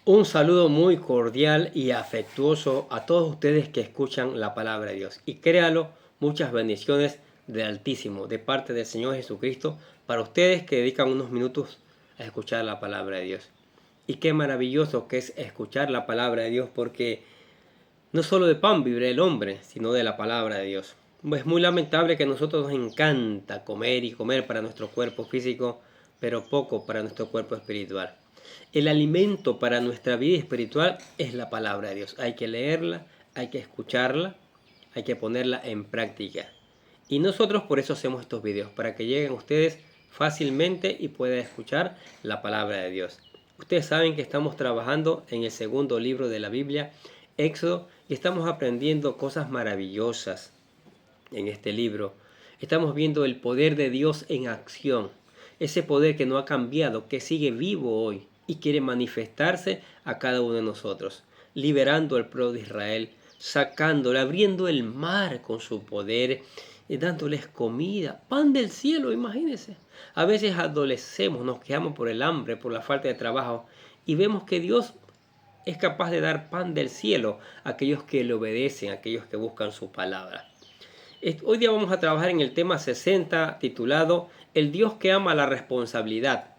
Un saludo muy cordial y afectuoso a todos ustedes que escuchan la palabra de Dios. Y créalo, muchas bendiciones del Altísimo, de parte del Señor Jesucristo, para ustedes que dedican unos minutos a escuchar la palabra de Dios. Y qué maravilloso que es escuchar la palabra de Dios, porque no solo de pan vive el hombre, sino de la palabra de Dios. Es muy lamentable que a nosotros nos encanta comer y comer para nuestro cuerpo físico, pero poco para nuestro cuerpo espiritual. El alimento para nuestra vida espiritual es la palabra de Dios. Hay que leerla, hay que escucharla, hay que ponerla en práctica. Y nosotros por eso hacemos estos videos, para que lleguen ustedes fácilmente y puedan escuchar la palabra de Dios. Ustedes saben que estamos trabajando en el segundo libro de la Biblia, Éxodo, y estamos aprendiendo cosas maravillosas en este libro. Estamos viendo el poder de Dios en acción. Ese poder que no ha cambiado, que sigue vivo hoy y quiere manifestarse a cada uno de nosotros, liberando al pueblo de Israel, sacándole, abriendo el mar con su poder, dándoles comida, pan del cielo, imagínense. A veces adolecemos, nos quejamos por el hambre, por la falta de trabajo, y vemos que Dios es capaz de dar pan del cielo a aquellos que le obedecen, a aquellos que buscan su palabra. Hoy día vamos a trabajar en el tema 60 titulado El Dios que ama la responsabilidad,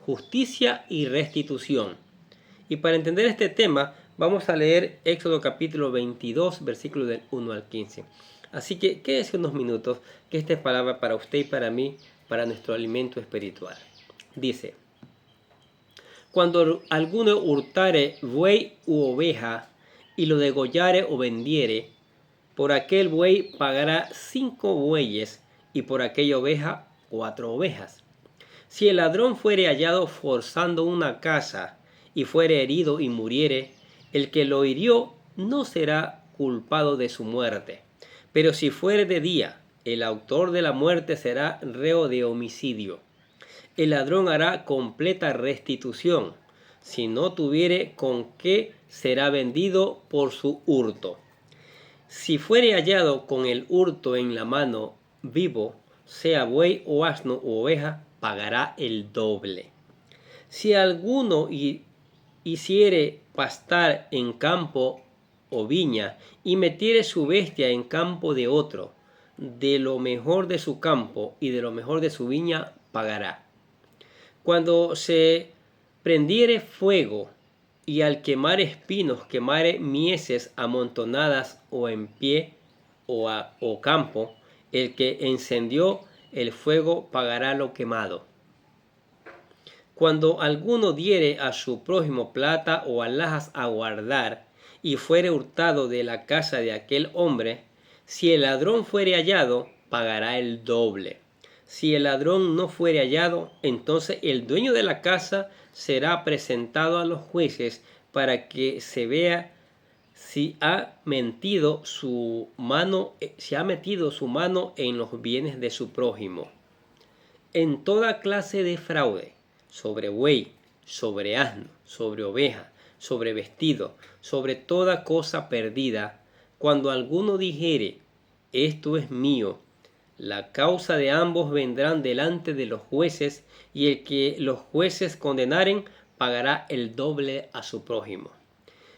justicia y restitución. Y para entender este tema vamos a leer Éxodo capítulo 22 versículos del 1 al 15. Así que quédese unos minutos que esta es palabra para usted y para mí, para nuestro alimento espiritual. Dice: Cuando alguno hurtare buey u oveja y lo degollare o vendiere, por aquel buey pagará 5 bueyes y por aquella oveja 4 ovejas. Si el ladrón fuere hallado forzando una casa y fuere herido y muriere, el que lo hirió no será culpado de su muerte. Pero si fuere de día, el autor de la muerte será reo de homicidio. El ladrón hará completa restitución. Si no tuviere con qué, será vendido por su hurto. Si fuere hallado con el hurto en la mano vivo, sea buey o asno o oveja, pagará el doble. Si alguno hiciere pastar en campo o viña y metiere su bestia en campo de otro, de lo mejor de su campo y de lo mejor de su viña pagará. Cuando se prendiere fuego y al quemar espinos quemare mieses amontonadas o en pie o campo, el que encendió el fuego pagará lo quemado. Cuando alguno diere a su prójimo plata o alhajas a guardar, y fuere hurtado de la casa de aquel hombre, si el ladrón fuere hallado, pagará el doble. Si el ladrón no fuere hallado, entonces el dueño de la casa será presentado a los jueces para que se vea si ha metido su mano en los bienes de su prójimo. En toda clase de fraude, sobre buey, sobre asno, sobre oveja, sobre vestido, sobre toda cosa perdida, cuando alguno dijere: esto es mío, la causa de ambos vendrán delante de los jueces, y el que los jueces condenaren pagará el doble a su prójimo.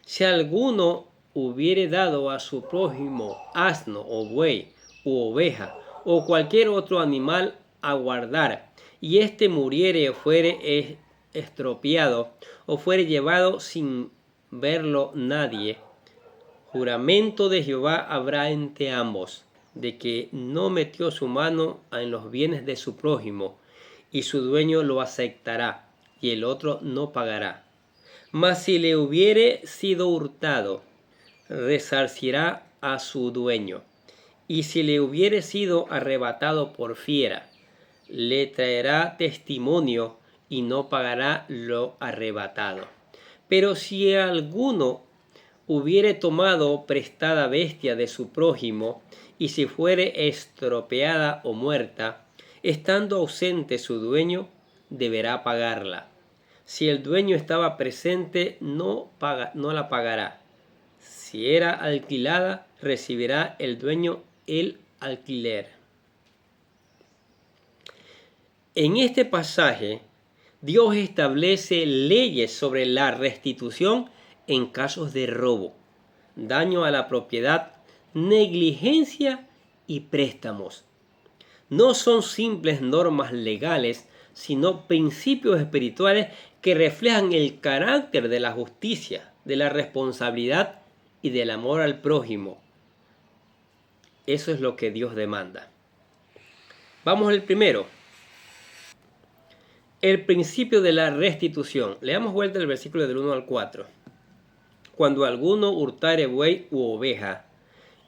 Si alguno hubiere dado a su prójimo asno o buey u oveja o cualquier otro animal a guardar, y éste muriere o fuere estropeado o fuere llevado sin verlo nadie, juramento de Jehová habrá entre ambos, de que no metió su mano en los bienes de su prójimo, y su dueño lo aceptará, y el otro no pagará. Mas si le hubiere sido hurtado, resarcirá a su dueño. Y si le hubiere sido arrebatado por fiera, le traerá testimonio y no pagará lo arrebatado. Pero si alguno hubiere tomado prestada bestia de su prójimo, y si fuere estropeada o muerta, estando ausente su dueño, deberá pagarla. Si el dueño estaba presente, no la pagará. Si era alquilada, recibirá el dueño el alquiler. En este pasaje, Dios establece leyes sobre la restitución en casos de robo, daño a la propiedad, negligencia y préstamos. No son simples normas legales, sino principios espirituales que reflejan el carácter de la justicia, de la responsabilidad y del amor al prójimo. Eso es lo que Dios demanda. Vamos al primero. El principio de la restitución. Leamos vuelta el versículo del 1 al 4. Cuando alguno hurtare buey u oveja,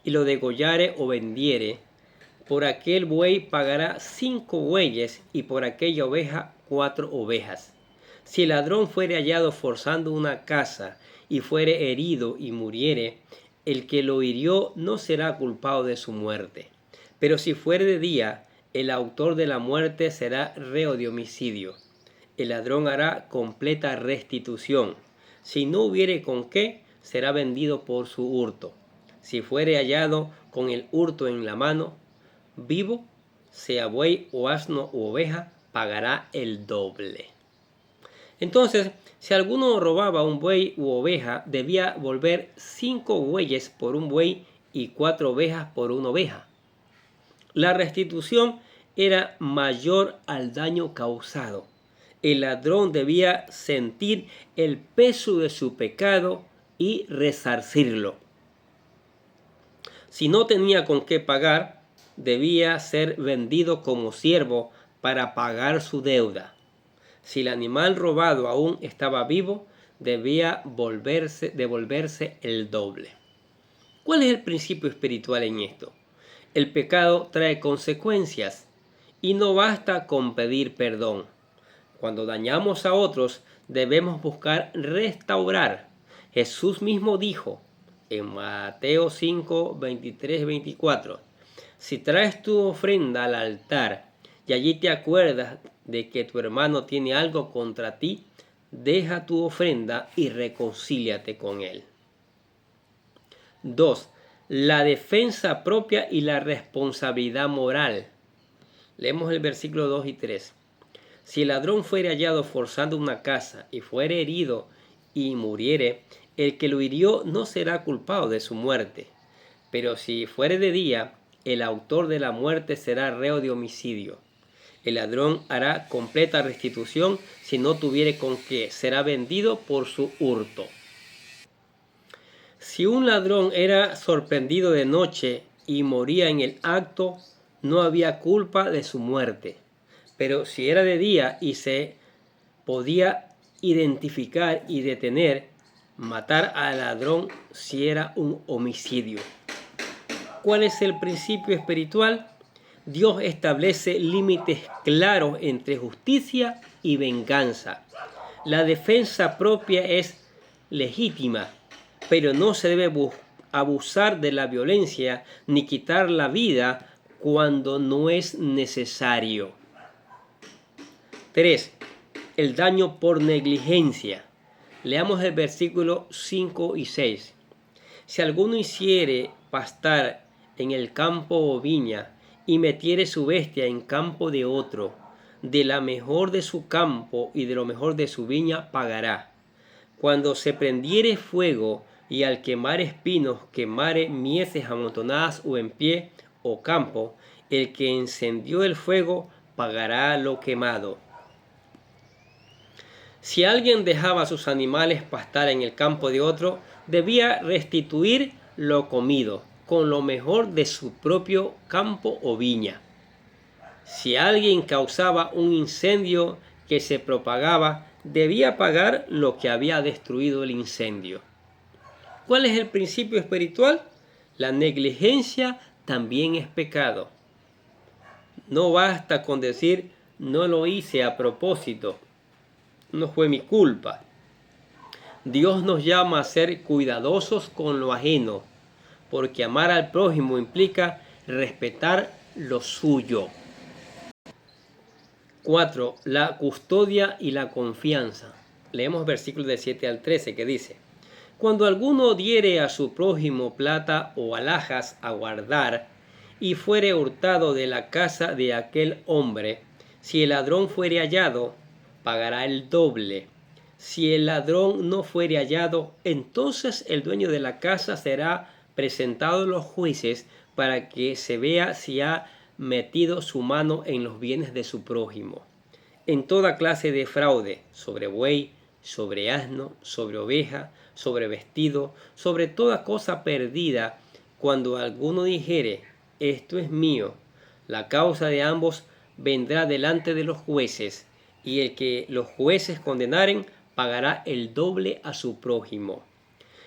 y lo degollare o vendiere, por aquel buey pagará 5 bueyes, y por aquella oveja 4 ovejas. Si el ladrón fuere hallado forzando una casa, y fuere herido y muriere, el que lo hirió no será culpado de su muerte. Pero si fuere de día, el autor de la muerte será reo de homicidio. El ladrón hará completa restitución. Si no hubiere con qué, será vendido por su hurto. Si fuere hallado con el hurto en la mano, vivo, sea buey o asno u oveja, pagará el doble. Entonces, si alguno robaba un buey u oveja, debía volver 5 bueyes por un buey y 4 ovejas por una oveja. La restitución era mayor al daño causado. El ladrón debía sentir el peso de su pecado y resarcirlo. Si no tenía con qué pagar, debía ser vendido como siervo para pagar su deuda. Si el animal robado aún estaba vivo, debía devolverse el doble. ¿Cuál es el principio espiritual en esto? El pecado trae consecuencias y no basta con pedir perdón. Cuando dañamos a otros, debemos buscar restaurar. Jesús mismo dijo en Mateo 5, 23, 24, si traes tu ofrenda al altar y allí te acuerdas de que tu hermano tiene algo contra ti, deja tu ofrenda y reconcíliate con él. 2. La defensa propia y la responsabilidad moral. Leemos el versículo 2 y 3. Si el ladrón fuere hallado forzando una casa y fuere herido y muriere, el que lo hirió no será culpado de su muerte. Pero si fuere de día, el autor de la muerte será reo de homicidio. El ladrón hará completa restitución si no tuviere con qué, será vendido por su hurto. Si un ladrón era sorprendido de noche y moría en el acto, no había culpa de su muerte. Pero si era de día y se podía identificar y detener, matar al ladrón si era un homicidio. ¿Cuál es el principio espiritual? Dios establece límites claros entre justicia y venganza. La defensa propia es legítima, pero no se debe abusar de la violencia ni quitar la vida cuando no es necesario. 3. El daño por negligencia. Leamos el versículo 5 y 6. Si alguno hiciere pastar en el campo o viña, y metiere su bestia en campo de otro, de la mejor de su campo y de lo mejor de su viña pagará. Cuando se prendiere fuego, y al quemar espinos quemare mieses amontonadas o en pie o campo, el que encendió el fuego pagará lo quemado. Si alguien dejaba sus animales pastar en el campo de otro, debía restituir lo comido con lo mejor de su propio campo o viña. Si alguien causaba un incendio que se propagaba, debía pagar lo que había destruido el incendio. ¿Cuál es el principio espiritual? La negligencia también es pecado. No basta con decir, no lo hice a propósito, no fue mi culpa. Dios nos llama a ser cuidadosos con lo ajeno, porque amar al prójimo implica respetar lo suyo. 4. La custodia y la confianza. Leemos versículos de 7 al 13 que dice: Cuando alguno diere a su prójimo plata o alhajas a guardar, y fuere hurtado de la casa de aquel hombre, si el ladrón fuere hallado, pagará el doble. Si el ladrón no fuere hallado, entonces el dueño de la casa será presentado a los jueces para que se vea si ha metido su mano en los bienes de su prójimo. En toda clase de fraude, sobre buey, sobre asno, sobre oveja, sobre vestido, sobre toda cosa perdida, cuando alguno dijere, esto es mío, la causa de ambos vendrá delante de los jueces, y el que los jueces condenaren pagará el doble a su prójimo.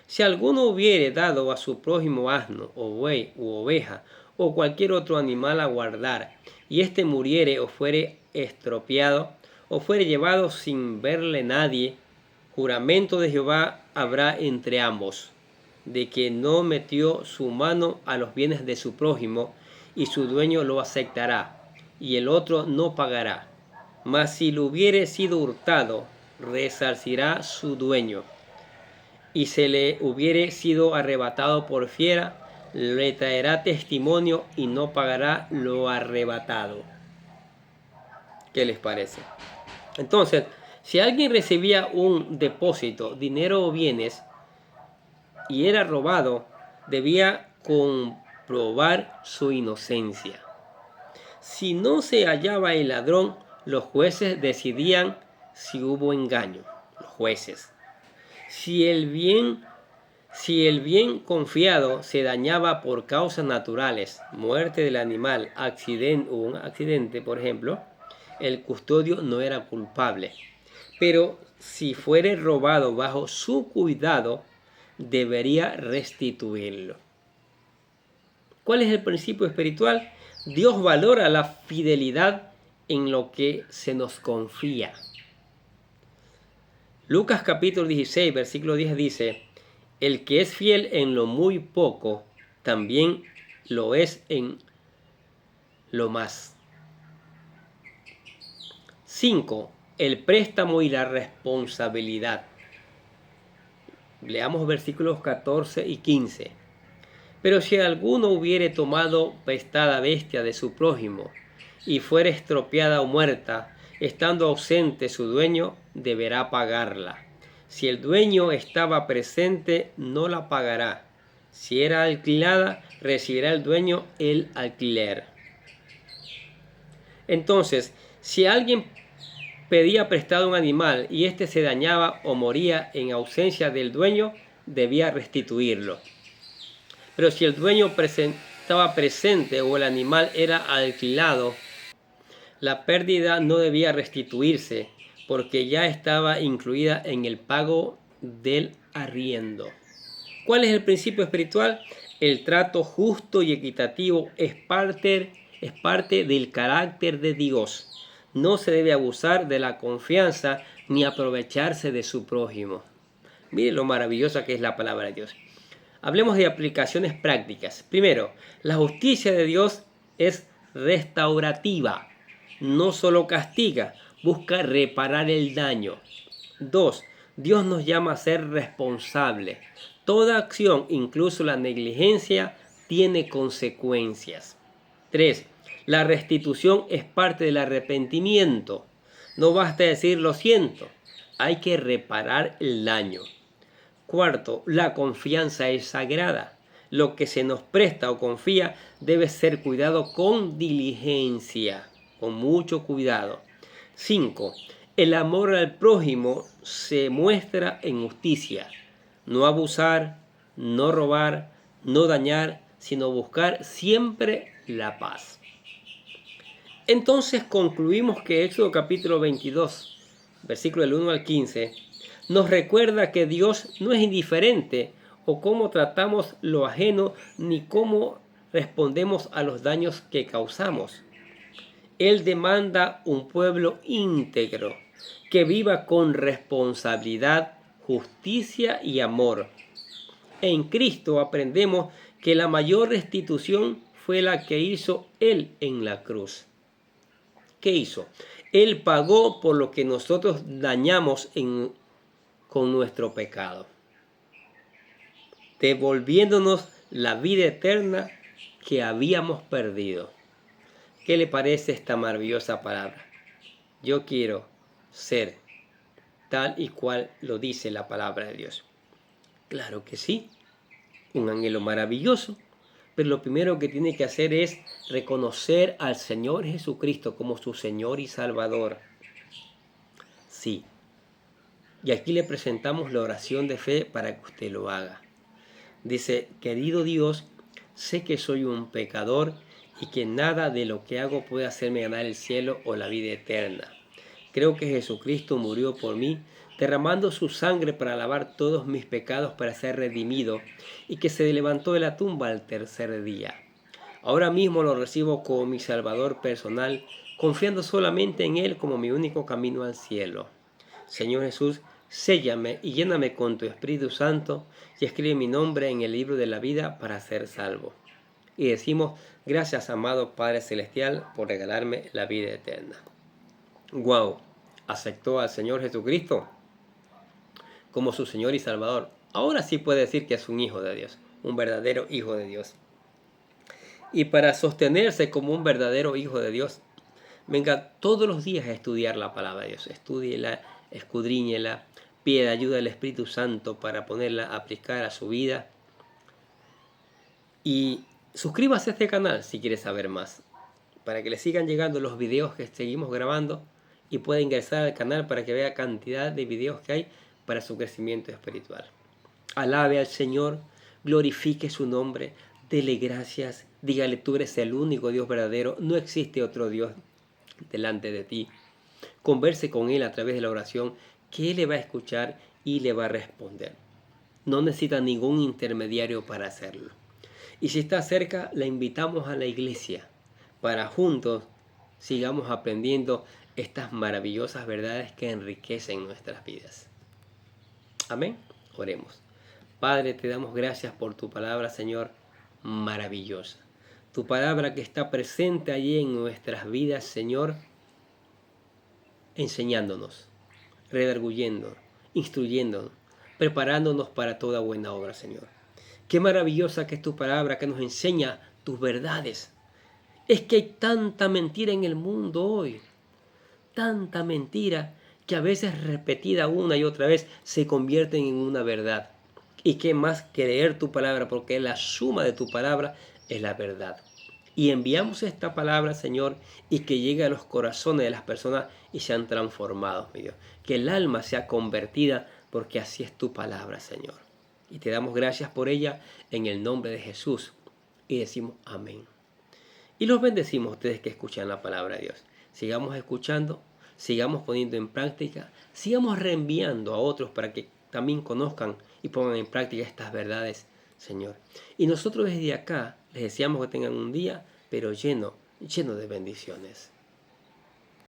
Si alguno hubiere dado a su prójimo asno, o buey, u oveja, o cualquier otro animal a guardar, y éste muriere o fuere estropeado, o fuere llevado sin verle nadie, juramento de Jehová habrá entre ambos, de que no metió su mano a los bienes de su prójimo, y su dueño lo aceptará, y el otro no pagará. Mas si lo hubiere sido hurtado, resarcirá su dueño. Y se le hubiere sido arrebatado por fiera, le traerá testimonio y no pagará lo arrebatado. ¿Qué les parece? Entonces, si alguien recibía un depósito, dinero o bienes, y era robado, debía comprobar su inocencia. Si no se hallaba el ladrón, los jueces decidían si hubo engaño. Los jueces. Si el bien confiado se dañaba por causas naturales, muerte del animal, un accidente, por ejemplo, el custodio no era culpable. Pero si fuere robado bajo su cuidado, debería restituirlo. ¿Cuál es el principio espiritual? Dios valora la fidelidad en lo que se nos confía. Lucas capítulo 16, versículo 10 dice, el que es fiel en lo muy poco, también lo es en lo más. 5. El préstamo y la responsabilidad. Leamos versículos 14 y 15. Pero si alguno hubiere tomado prestada bestia de su prójimo, y fuere estropeada o muerta, estando ausente su dueño, deberá pagarla. Si el dueño estaba presente, no la pagará. Si era alquilada, recibirá el dueño el alquiler. Entonces, si alguien pedía prestado un animal y éste se dañaba o moría en ausencia del dueño, debía restituirlo. Pero si el dueño estaba presente o el animal era alquilado, la pérdida no debía restituirse porque ya estaba incluida en el pago del arriendo. ¿Cuál es el principio espiritual? El trato justo y equitativo es parte del carácter de Dios. No se debe abusar de la confianza ni aprovecharse de su prójimo. Mire lo maravillosa que es la palabra de Dios. Hablemos de aplicaciones prácticas. Primero, la justicia de Dios es restaurativa. No solo castiga, busca reparar el daño. 2. Dios nos llama a ser responsables. Toda acción, incluso la negligencia, tiene consecuencias. 3. La restitución es parte del arrepentimiento. No basta decir lo siento, hay que reparar el daño. 4. La confianza es sagrada. Lo que se nos presta o confía debe ser cuidado con diligencia, con mucho cuidado. 5. El amor al prójimo se muestra en justicia. No abusar, no robar, no dañar, sino buscar siempre la paz. Entonces concluimos que Éxodo capítulo 22, versículo del 1 al 15, nos recuerda que Dios no es indiferente o cómo tratamos lo ajeno ni cómo respondemos a los daños que causamos. Él demanda un pueblo íntegro que viva con responsabilidad, justicia y amor. En Cristo aprendemos que la mayor restitución fue la que hizo Él en la cruz. ¿Qué hizo? Él pagó por lo que nosotros dañamos con nuestro pecado, devolviéndonos la vida eterna que habíamos perdido. ¿Qué le parece esta maravillosa palabra? Yo quiero ser tal y cual lo dice la palabra de Dios? Claro que sí, un anhelo maravilloso, pero lo primero que tiene que hacer es reconocer al Señor Jesucristo como su Señor y Salvador. Sí, y aquí le presentamos la oración de fe para que usted lo haga. Dice: querido Dios, sé que soy un pecador y que nada de lo que hago puede hacerme ganar el cielo o la vida eterna. Creo que Jesucristo murió por mí, derramando su sangre para lavar todos mis pecados para ser redimido, y que se levantó de la tumba al tercer día. Ahora mismo lo recibo como mi Salvador personal, confiando solamente en Él como mi único camino al cielo. Señor Jesús, séllame y lléname con tu Espíritu Santo y escribe mi nombre en el libro de la vida para ser salvo. Y decimos: gracias, amado Padre Celestial, por regalarme la vida eterna. ¡Wow! Aceptó al Señor Jesucristo como su Señor y Salvador. Ahora sí puede decir que es un hijo de Dios, un verdadero hijo de Dios. Y para sostenerse como un verdadero hijo de Dios, venga todos los días a estudiar la palabra de Dios. Estúdiela, escudriñela, pida ayuda del Espíritu Santo para ponerla a aplicar a su vida. Y suscríbase a este canal si quiere saber más, para que le sigan llegando los videos que seguimos grabando y pueda ingresar al canal para que vea cantidad de videos que hay para su crecimiento espiritual. Alabe al Señor, glorifique su nombre, dele gracias, dígale: tú eres el único Dios verdadero, no existe otro Dios delante de ti. Converse con Él a través de la oración, que Él le va a escuchar y le va a responder. No necesita ningún intermediario para hacerlo. Y si está cerca, la invitamos a la iglesia para juntos sigamos aprendiendo estas maravillosas verdades que enriquecen nuestras vidas. Amén. Oremos. Padre, te damos gracias por tu palabra, Señor, maravillosa. Tu palabra que está presente allí en nuestras vidas, Señor, enseñándonos, redarguyendo, instruyéndonos, preparándonos para toda buena obra, Señor. Qué maravillosa que es tu palabra, que nos enseña tus verdades. Es que hay tanta mentira en el mundo hoy, tanta mentira, que a veces repetida una y otra vez se convierten en una verdad. Y qué más que leer tu palabra, porque la suma de tu palabra es la verdad. Y enviamos esta palabra, Señor, y que llegue a los corazones de las personas y sean transformados, mi Dios. Que el alma sea convertida, porque así es tu palabra, Señor. Y te damos gracias por ella en el nombre de Jesús. Y decimos amén. Y los bendecimos a ustedes que escuchan la palabra de Dios. Sigamos escuchando, sigamos poniendo en práctica, sigamos reenviando a otros para que también conozcan y pongan en práctica estas verdades, Señor. Y nosotros desde acá les deseamos que tengan un día, pero lleno de bendiciones.